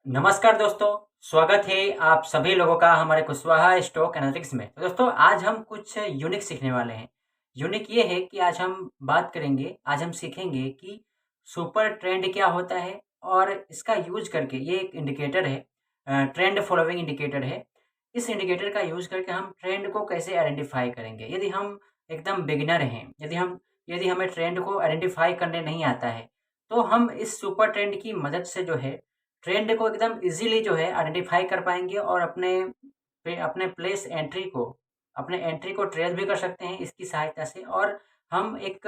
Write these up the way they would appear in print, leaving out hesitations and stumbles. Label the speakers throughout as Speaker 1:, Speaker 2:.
Speaker 1: नमस्कार दोस्तों, स्वागत है आप सभी लोगों का हमारे कुशवाहा स्टॉक एनालिटिक्स में। तो दोस्तों आज हम कुछ यूनिक सीखने वाले हैं। यूनिक ये है कि आज हम सीखेंगे कि सुपर ट्रेंड क्या होता है और इसका यूज़ करके ये एक इंडिकेटर है, ट्रेंड फॉलोइंग इंडिकेटर है। इस इंडिकेटर का यूज़ करके हम ट्रेंड को कैसे आइडेंटिफ़ाई करेंगे। यदि हम एकदम बिगिनर हैं, यदि हमें ट्रेंड को आइडेंटिफ़ाई करने नहीं आता है, तो हम इस सुपर ट्रेंड की मदद से जो है ट्रेंड को एकदम ईज़िली जो है आइडेंटिफ़ाई कर पाएँगे और अपने अपने एंट्री को ट्रेस भी कर सकते हैं इसकी सहायता से, और हम एक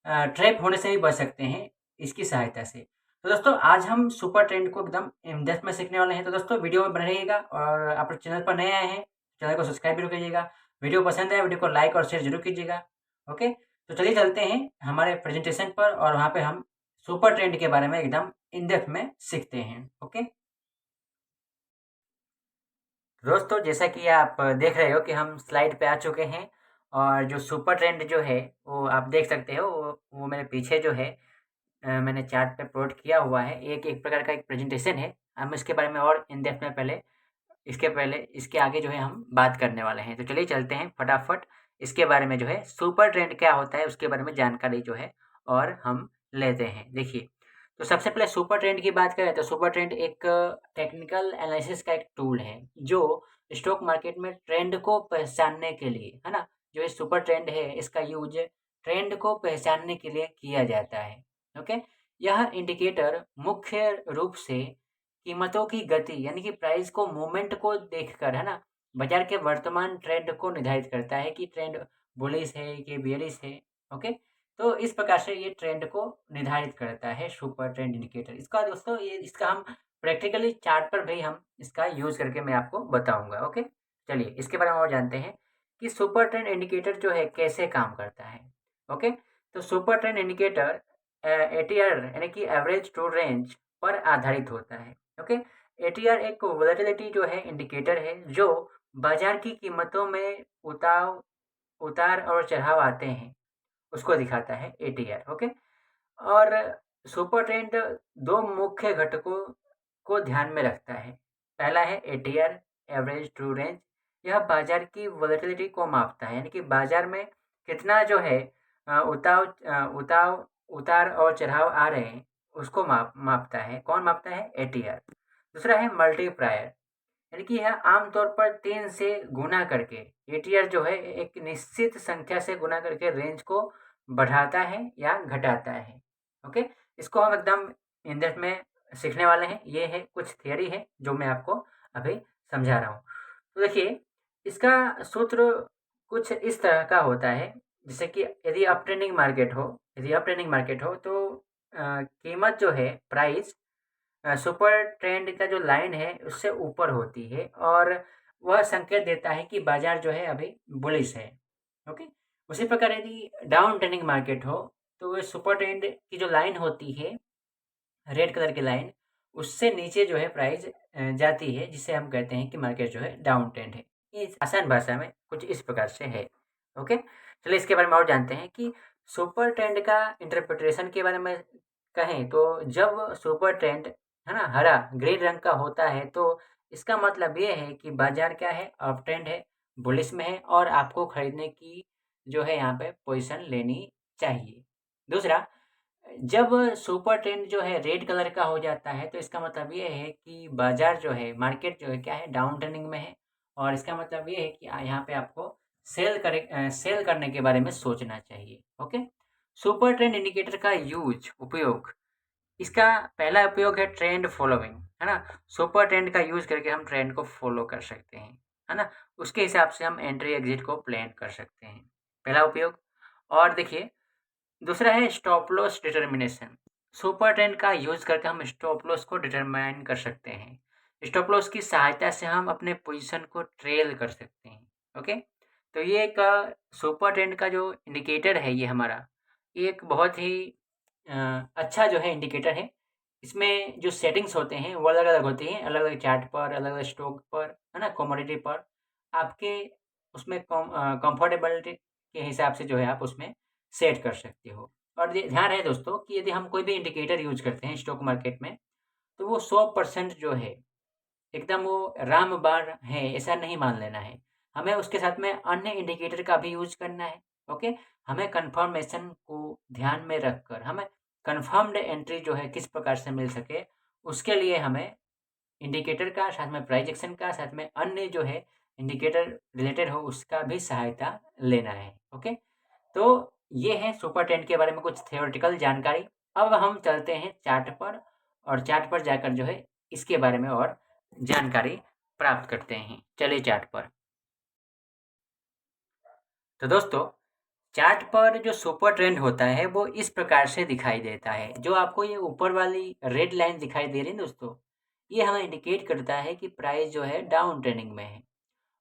Speaker 1: ट्रैप होने से भी बच सकते हैं इसकी सहायता से। तो दोस्तों आज हम सुपर ट्रेंड को एकदम इन डेप्थ में सीखने वाले हैं। तो दोस्तों वीडियो में बने रहिएगा, और आप चैनल पर नए आए हैं, चैनल को सब्सक्राइब जरूर कीजिएगा। वीडियो पसंद आए, वीडियो को लाइक और शेयर जरूर कीजिएगा। ओके, तो चलिए चलते हैं हमारे प्रेजेंटेशन पर, और वहाँ पे हम सुपर ट्रेंड के बारे में एकदम इन डेप्थ में सीखते हैं। ओके दोस्तों, जैसा कि आप देख रहे हो कि हम स्लाइड पे आ चुके हैं, और जो सुपर ट्रेंड जो है वो आप देख सकते हो, वो मेरे पीछे जो है मैंने चार्ट पे प्लॉट किया हुआ है। एक प्रकार का एक प्रेजेंटेशन है। हम इसके बारे में और इन डेप्थ में पहले इसके आगे जो है हम बात करने वाले हैं। तो चलिए चलते हैं फटाफट इसके बारे में, जो है सुपर ट्रेंड क्या होता है उसके बारे में जानकारी जो है और हम लेते हैं। देखिए, तो सबसे पहले सुपर ट्रेंड की बात करें तो सुपर ट्रेंड एक टेक्निकल एनालिसिस का एक टूल है जो स्टॉक मार्केट में ट्रेंड को पहचानने के लिए, है ना, जो ये सुपर ट्रेंड है इसका यूज ट्रेंड को पहचानने के लिए किया जाता है। ओके, यह इंडिकेटर मुख्य रूप से कीमतों की गति यानी कि प्राइस को मूवमेंट को देखकर, है ना, बाजार के वर्तमान ट्रेंड को निर्धारित करता है कि ट्रेंड बुलिश है कि बेयरिश है। ओके, तो इस प्रकार से ये ट्रेंड को निर्धारित करता है सुपर ट्रेंड इंडिकेटर। इसका दोस्तों ये इसका हम प्रैक्टिकली चार्ट पर भी हम इसका यूज करके मैं आपको बताऊंगा। ओके, चलिए इसके बारे में और जानते हैं कि सुपर ट्रेंड इंडिकेटर जो है कैसे काम करता है। ओके, तो सुपर ट्रेंड इंडिकेटर एटीआर यानी कि एवरेज ट्रू रेंज पर आधारित होता है। ओके, एटीआर एक वोलेटिलिटी जो है इंडिकेटर है जो बाजार की कीमतों में उतार और चढ़ाव आते हैं उसको दिखाता है एटीआर। ओके, और सुपर ट्रेंड दो मुख्य घटकों को ध्यान में रखता है। पहला है एटीआर एवरेज ट्रू रेंज। यह बाजार की वोलेटिलिटी को मापता है, यानी कि बाजार में कितना जो है उतार और चढ़ाव आ रहे हैं उसको मापता है। कौन मापता है? एटीआर। दूसरा है मल्टीप्लायर, यानी कि यह आमतौर पर 3 से गुना करके, एटीआर जो है एक निश्चित संख्या से गुना करके रेंज को बढ़ाता है या घटाता है। ओके, इसको हम एकदम इन डेप्थ में सीखने वाले हैं। ये है कुछ थियरी है जो मैं आपको अभी समझा रहा हूँ। तो देखिए, इसका सूत्र कुछ इस तरह का होता है, जैसे कि यदि अप ट्रेंडिंग मार्केट हो तो कीमत जो है प्राइस सुपर ट्रेंड का जो लाइन है उससे ऊपर होती है, और वह संकेत देता है कि बाजार जो है अभी बुलिश है। ओके, उसी प्रकार यदि डाउन ट्रेंडिंग मार्केट हो तो वह सुपर ट्रेंड की जो लाइन होती है, रेड कलर की लाइन, उससे नीचे जो है प्राइस जाती है, जिसे हम कहते हैं कि मार्केट जो है डाउन ट्रेंड है। ये आसान भाषा में कुछ इस प्रकार से है। ओके, चलिए इसके बारे में और जानते हैं कि सुपर ट्रेंड का इंटरप्रिटेशन के बारे में कहें तो जब सुपर ट्रेंड, है ना, हरा ग्रीन रंग का होता है तो इसका मतलब ये है कि बाजार क्या है, अप ट्रेंड है, बुलिश में है, और आपको खरीदने की जो है यहाँ पे पोजीशन लेनी चाहिए। दूसरा, जब सुपर ट्रेंड जो है रेड कलर का हो जाता है तो इसका मतलब ये है कि बाजार जो है, मार्केट जो है क्या है, डाउन ट्रेंडिंग में है, और इसका मतलब ये है कि यहाँ पे आपको सेल करने के बारे में सोचना चाहिए। ओके, सुपर ट्रेंड इंडिकेटर का उपयोग, इसका पहला उपयोग है ट्रेंड फॉलोइंग, है ना। सुपर ट्रेंड का यूज करके हम ट्रेंड को फॉलो कर सकते हैं, है ना, उसके हिसाब से हम एंट्री एग्जिट को प्लान कर सकते हैं, पहला उपयोग। और देखिए, दूसरा है stop loss determination. Super trend का यूज करके हम स्टॉप लॉस को डिटरमाइन कर सकते हैं। स्टॉप लॉस की सहायता से हम अपने पोजीशन को ट्रेल कर सकते हैं। ओके, तो ये एक सुपर ट्रेंड का जो इंडिकेटर है ये हमारा, ये एक बहुत ही अच्छा जो है इंडिकेटर है। इसमें जो सेटिंग्स होते हैं वो अलग अलग होती हैं, अलग अलग चार्ट पर, अलग अलग स्टॉक पर, है ना, कमोडिटी पर। आपके उसमें कंफर्टेबिलिटी के हिसाब से जो है आप उसमें सेट कर सकते हो। और ध्यान रहे दोस्तों कि यदि हम कोई भी इंडिकेटर यूज करते हैं स्टॉक मार्केट में, तो वो 100% जो है एकदम वो रामबाण है ऐसा नहीं मान लेना है। हमें उसके साथ में अन्य इंडिकेटर का भी यूज़ करना है। ओके? हमें कन्फर्मेशन को ध्यान में रखकर हमें कन्फर्म्ड एंट्री जो है किस प्रकार से मिल सके, उसके लिए हमें इंडिकेटर का, साथ में प्राइस एक्शन का, साथ में अन्य जो है इंडिकेटर रिलेटेड हो उसका भी सहायता लेना है। ओके? तो ये है सुपर ट्रेंड के बारे में कुछ थ्योरेटिकल जानकारी। अब हम चलते हैं चार्ट पर और चार्ट पर जाकर जो है इसके बारे में और जानकारी प्राप्त करते हैं। चलिए चार्ट पर। तो दोस्तों, चार्ट पर जो सुपर ट्रेंड होता है वो इस प्रकार से दिखाई देता है। जो आपको ये ऊपर वाली रेड लाइन दिखाई दे रही है दोस्तों, ये हमें इंडिकेट करता है कि प्राइस जो है डाउन ट्रेंडिंग में है।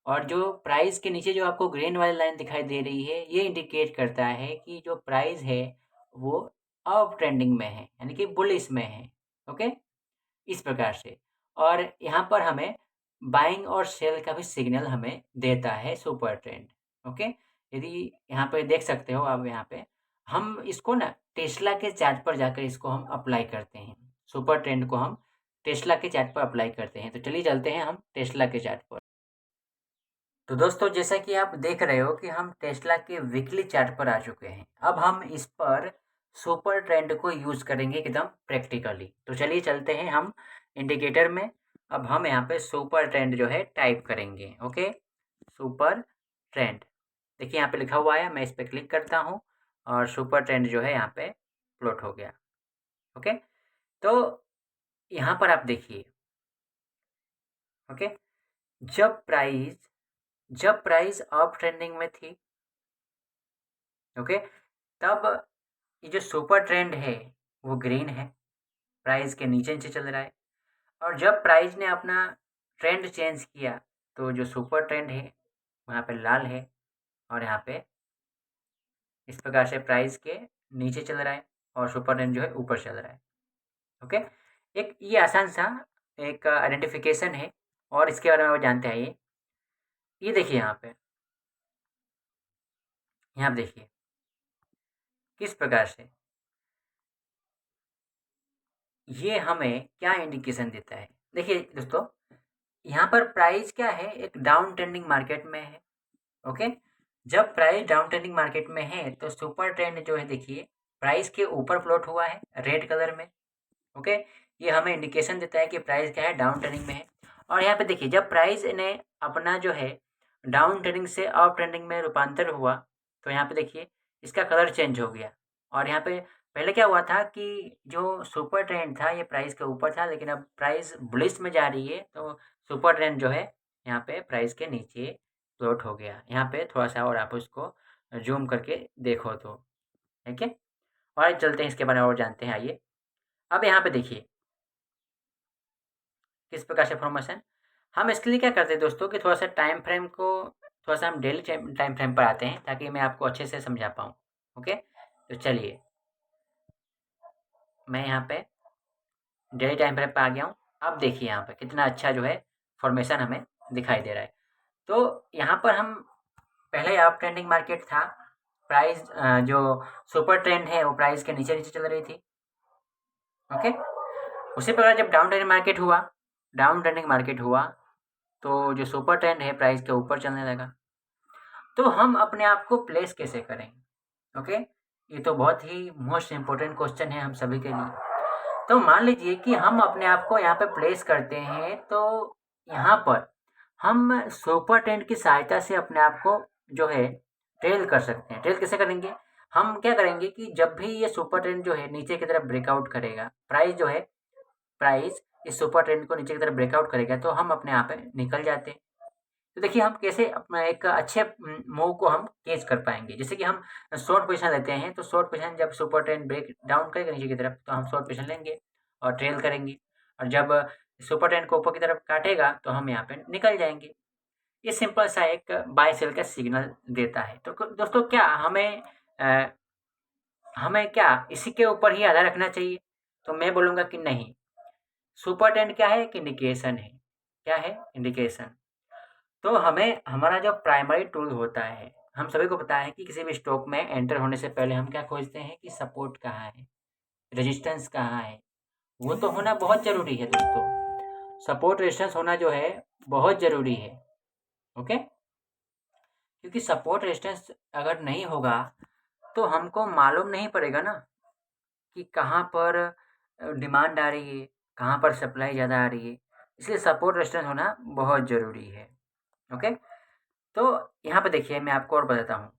Speaker 1: और जो प्राइस के नीचे जो आपको ग्रीन वाली लाइन दिखाई दे रही है, ये इंडिकेट करता है कि जो प्राइस है वो अप ट्रेंडिंग में है, यानी कि बुलिश में है। ओके? इस प्रकार से। और यहाँ पर हमें बाइंग और सेल का भी सिग्नल हमें देता है सुपर ट्रेंड। ओके? यदि यहाँ पे देख सकते हो आप, यहाँ पे हम इसको ना टेस्ला के चार्ट पर जाकर इसको हम अप्लाई करते हैं। सुपर ट्रेंड को हम टेस्ला के चार्ट पर अप्लाई करते हैं। तो चलिए चलते हैं हम टेस्ला के चार्ट पर। तो दोस्तों, जैसा कि आप देख रहे हो कि हम टेस्ला के वीकली चार्ट पर आ चुके हैं। अब हम इस पर सुपर ट्रेंड को यूज़ करेंगे एकदम प्रैक्टिकली। तो चलिए चलते हैं हम इंडिकेटर में। अब हम यहाँ पे सुपर ट्रेंड जो है टाइप करेंगे। ओके? सुपर ट्रेंड, देखिए यहाँ पे लिखा हुआ है, मैं इस पे क्लिक करता हूँ और सुपर ट्रेंड जो है यहाँ पे प्लॉट हो गया। ओके? तो यहाँ पर आप देखिए। ओके? जब प्राइस जब प्राइस अप ट्रेंडिंग में थी, ओके, तब ये जो सुपर ट्रेंड है वो ग्रीन है, प्राइस के नीचे नीचे चल रहा है। और जब प्राइस ने अपना ट्रेंड चेंज किया तो जो सुपर ट्रेंड है वहाँ पे लाल है और यहाँ पे इस प्रकार से प्राइस के नीचे चल रहा है और सुपर ट्रेंड जो है ऊपर चल रहा है। ओके? एक ये आसान सा एक आइडेंटिफिकेशन है और इसके बारे में वो जानते हैं। ये देखिए यहाँ पे देखिए किस प्रकार से ये हमें क्या इंडिकेशन देता है। देखिए दोस्तों, यहाँ पर प्राइस क्या है, एक डाउन ट्रेंडिंग मार्केट में है। ओके? जब प्राइस डाउन ट्रेंडिंग मार्केट में है तो सुपर ट्रेंड जो है देखिए प्राइस के ऊपर प्लॉट हुआ है रेड कलर में। ओके? ये हमें इंडिकेशन देता है कि प्राइस क्या है, डाउन ट्रेंडिंग में है। और यहाँ पे देखिए जब प्राइस ने अपना जो है डाउन ट्रेंडिंग से अप ट्रेंडिंग में रूपांतर हुआ तो यहाँ पे देखिए इसका कलर चेंज हो गया। और यहाँ पे पहले क्या हुआ था कि जो सुपर ट्रेंड था ये प्राइस के ऊपर था, लेकिन अब प्राइस बुलिश में जा रही है तो सुपर ट्रेंड जो है यहाँ पे प्राइस के नीचे प्लॉट हो गया। यहाँ पे थोड़ा सा और आप उसको जूम करके देखो तो, ठीक है? और चलते हैं इसके बारे में और जानते हैं, आइए। अब यहाँ पे देखिए किस प्रकार से फॉर्मेशन। हम इसके लिए क्या करते हैं दोस्तों कि थोड़ा-सा टाइम फ्रेम को थोड़ा-सा हम डेली टाइम टाइम फ्रेम पर आते हैं ताकि मैं आपको अच्छे से समझा पाऊँ। ओके? तो चलिए, मैं यहाँ पे डेली टाइम फ्रेम पे आ गया हूँ। अब देखिए यहाँ पे कितना अच्छा जो है फॉर्मेशन हमें दिखाई दे रहा है। तो यहाँ पर हम पहले अप ट्रेंडिंग मार्केट था, प्राइस जो सुपर ट्रेंड है वो प्राइस के नीचे-नीचे चल रही थी। ओके? उसी प्रकार जब डाउन ट्रेंडिंग मार्केट हुआ तो जो सुपर ट्रेंड है प्राइस के ऊपर चलने लगा। तो हम अपने आप को प्लेस कैसे करें? ओके? ये तो बहुत ही मोस्ट इम्पोर्टेंट क्वेश्चन है हम सभी के लिए। तो मान लीजिए कि हम अपने आप को यहाँ पे प्लेस करते हैं, तो यहाँ पर हम सुपर ट्रेंड की सहायता से अपने आप को जो है ट्रेल कर सकते हैं। ट्रेल कैसे करेंगे? हम क्या करेंगे कि जब भी ये सुपर ट्रेंड जो है नीचे की तरफ ब्रेकआउट करेगा, प्राइस इस सुपर ट्रेंड को नीचे की तरफ ब्रेकआउट करेगा तो हम अपने आप पे निकल जाते हैं। तो देखिए हम कैसे अपना एक अच्छे मूव को हम कैच कर पाएँगे। जैसे कि हम शॉर्ट पोज़ीशन लेते हैं, तो शॉर्ट पोज़ीशन जब सुपर ट्रेंड ब्रेक डाउन करेगा नीचे की तरफ, तो हम शॉर्ट पोज़ीशन लेंगे और ट्रेल करेंगे। और जब सुपर ट्रेंड को ऊपर की तरफ काटेगा, तो हम यहाँ पे निकल जाएँगे। ये सिंपल सा एक बाय सेल का सिग्नल देता है। तो क दोस्तों, क्या हमें क्या इसी के ऊपर ही आधार रखना चाहिए? तो मैं बोलूँगा कि नहीं। सुपर ट्रेंड क्या है? एक इंडिकेशन है। क्या है? इंडिकेशन। तो हमें हमारा जो प्राइमरी टूल होता है, हम सभी को पता है कि किसी भी स्टॉक में एंटर होने से पहले हम क्या खोजते हैं कि सपोर्ट कहाँ है, रेजिस्टेंस कहाँ है वो तो होना बहुत ज़रूरी है दोस्तों। सपोर्ट रेजिस्टेंस होना जो है बहुत ज़रूरी है। ओके, क्योंकि सपोर्ट रेजिस्टेंस अगर नहीं होगा तो हमको मालूम नहीं पड़ेगा ना कि कहाँ पर डिमांड आ रही है, कहाँ पर सप्लाई ज़्यादा आ रही है। इसलिए सपोर्ट रेजिस्टेंस होना बहुत ज़रूरी है। ओके, तो यहाँ पे देखिए मैं आपको और बताता हूँ।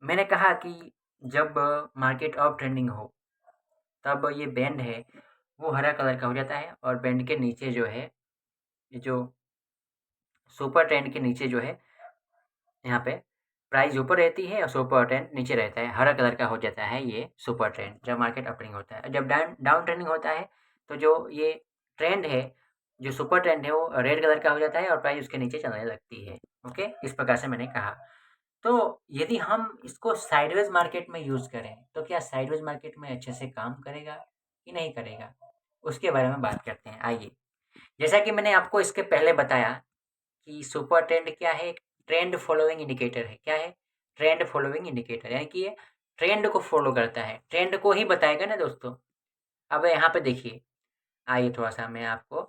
Speaker 1: मैंने कहा कि जब मार्केट अप ट्रेंडिंग हो तब ये बैंड है वो हरा कलर का हो जाता है और बैंड के नीचे जो है, ये जो सुपर ट्रेंड के नीचे जो है, यहाँ पे प्राइस ऊपर रहती है और सुपर ट्रेंड नीचे रहता है। हरा कलर का हो जाता है ये सुपर ट्रेंड जब मार्केट अप ट्रेंडिंग होता है। जब डाउन ट्रेंडिंग होता है तो जो ये ट्रेंड है, जो सुपर ट्रेंड है, वो रेड कलर का हो जाता है और प्राइस उसके नीचे चलने लगती है। ओके, इस प्रकार से मैंने कहा। तो यदि हम इसको साइडवेज मार्केट में यूज़ करें तो क्या साइडवेज मार्केट में अच्छे से काम करेगा कि नहीं करेगा, उसके बारे में बात करते हैं। आइए, जैसा कि मैंने आपको इसके पहले बताया कि सुपर ट्रेंड क्या है, एक ट्रेंड फॉलोइंग इंडिकेटर है। क्या है? ट्रेंड फॉलोइंग इंडिकेटर, यानी कि ये ट्रेंड को फॉलो करता है, ट्रेंड को ही बताएगा ना दोस्तों। अब यहाँ पे देखिए, आइए थोड़ा सा मैं आपको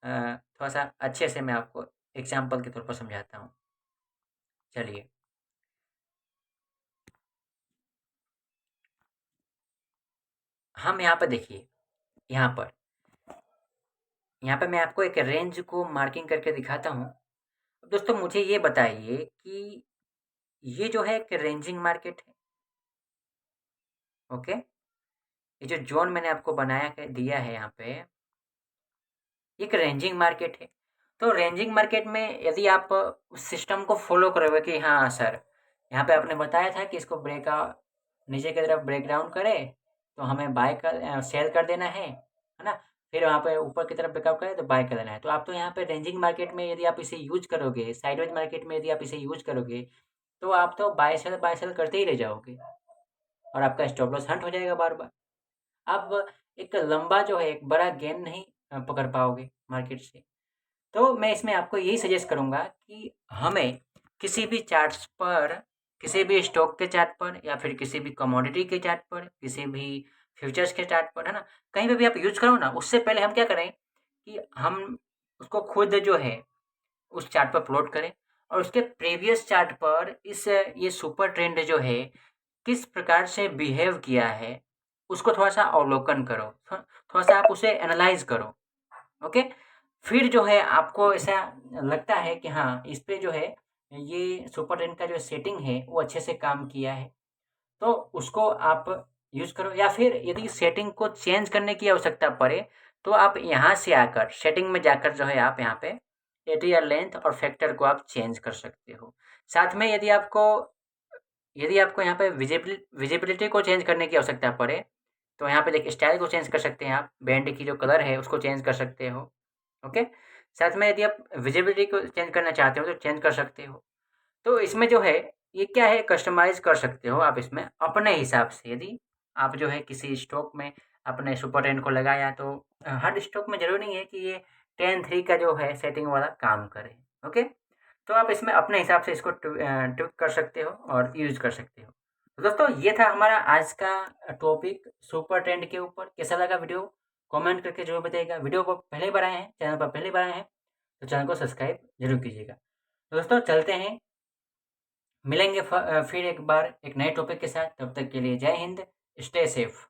Speaker 1: थोड़ा सा अच्छे से मैं आपको एग्जाम्पल के तौर पर समझाता हूँ। चलिए, हम यहाँ पे देखिए, यहाँ पर मैं आपको एक रेंज को मार्किंग करके दिखाता हूँ। दोस्तों मुझे ये बताइए कि ये जो है एक रेंजिंग मार्केट है। ओके, ये जो जोन मैंने आपको बनाया के दिया है यहाँ पे, एक रेंजिंग मार्केट है। तो रेंजिंग मार्केट में यदि आप उस सिस्टम को फॉलो करोगे कि हाँ सर, यहाँ पे आपने बताया था कि इसको नीचे की तरफ ब्रेक डाउन करे तो हमें सेल कर देना है ना। फिर वहाँ पे ऊपर की तरफ ब्रेकआउट करे तो बाय कर देना है। तो आप तो यहाँ पे रेंजिंग मार्केट में यदि आप इसे यूज करोगे, साइडवेज मार्केट में यदि आप इसे यूज करोगे, तो आप तो बाय सेल करते ही रह जाओगे और आपका स्टॉप लॉस हंट हो जाएगा बार बार। आप एक लंबा जो है, एक बड़ा गेन नहीं पकड़ पाओगे मार्केट से। तो मैं इसमें आपको यही सजेस्ट करूँगा कि हमें किसी भी चार्ट्स पर, किसी भी स्टॉक के चार्ट पर या फिर किसी भी कमोडिटी के चार्ट पर, किसी भी फ्यूचर्स के चार्ट पर, है ना, कहीं पे भी आप यूज़ करो ना, उससे पहले हम क्या करें कि हम उसको खुद जो है उस चार्ट पर प्लॉट करें और उसके प्रीवियस चार्ट पर ये सुपर ट्रेंड जो है किस प्रकार से बिहेव किया है, उसको थोड़ा-सा अवलोकन करो। थोड़ा-सा आप उसे एनालाइज़ करो। ओके? फिर जो है आपको ऐसा लगता है कि हाँ, इस पे जो है ये सुपर टेन का जो सेटिंग है वो अच्छे से काम किया है, तो उसको आप यूज़ करो। या फिर यदि सेटिंग को चेंज करने की आवश्यकता पड़े तो आप यहाँ से आकर सेटिंग में जाकर जो है आप यहाँ पे एटीआर लेंथ और फैक्टर को आप चेंज कर सकते हो। साथ में यदि आपको यहाँ पे विजिबिलिटी को चेंज करने की आवश्यकता पड़े तो यहाँ पे देखिए स्टाइल को चेंज कर सकते हैं आप, बैंड की जो कलर है उसको चेंज कर सकते हो। ओके, साथ में यदि आप विजिबिलिटी को चेंज करना चाहते हो तो चेंज कर सकते हो। तो इसमें जो है ये क्या है, कस्टमाइज़ कर सकते हो आप इसमें अपने हिसाब से। यदि आप जो है किसी स्टॉक में अपने सुपर टेन को लगाया तो हर स्टॉक में ज़रूरी नहीं है कि ये 10-3 का जो है सेटिंग वाला काम करे। ओके, तो आप इसमें अपने हिसाब से इसको ट्विक कर सकते हो और यूज़ कर सकते हो। तो दोस्तों ये था हमारा आज का टॉपिक सुपर ट्रेंड के ऊपर। कैसा लगा वीडियो? कमेंट करके ज़रूर बताइएगा। वीडियो को पहली बार आए हैं, चैनल पर पहली बार आए हैं तो चैनल को सब्सक्राइब ज़रूर कीजिएगा। तो दोस्तों चलते हैं, मिलेंगे फिर एक बार एक नए टॉपिक के साथ। तब तक के लिए जय हिंद, स्टे सेफ।